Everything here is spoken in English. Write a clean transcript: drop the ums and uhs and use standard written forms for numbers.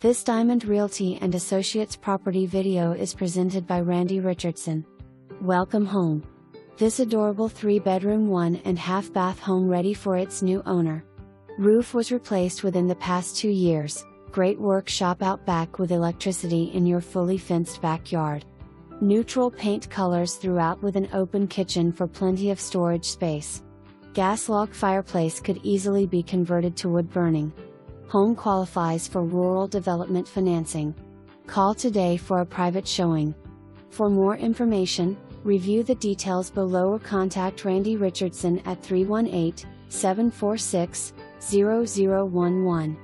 This Diamond Realty and Associates property video is presented by Randi Richardson. Welcome home. This adorable 3-bedroom 1.5 bath home ready for its new owner. Roof was replaced within the past 2 years. Great workshop out back with electricity in your fully fenced backyard. Neutral paint colors throughout with an open kitchen for plenty of storage space. Gas log fireplace could easily be converted to wood burning. Home qualifies for rural development financing. Call today for a private showing. For more information, review the details below or contact Randi Richardson at 318-746-0011.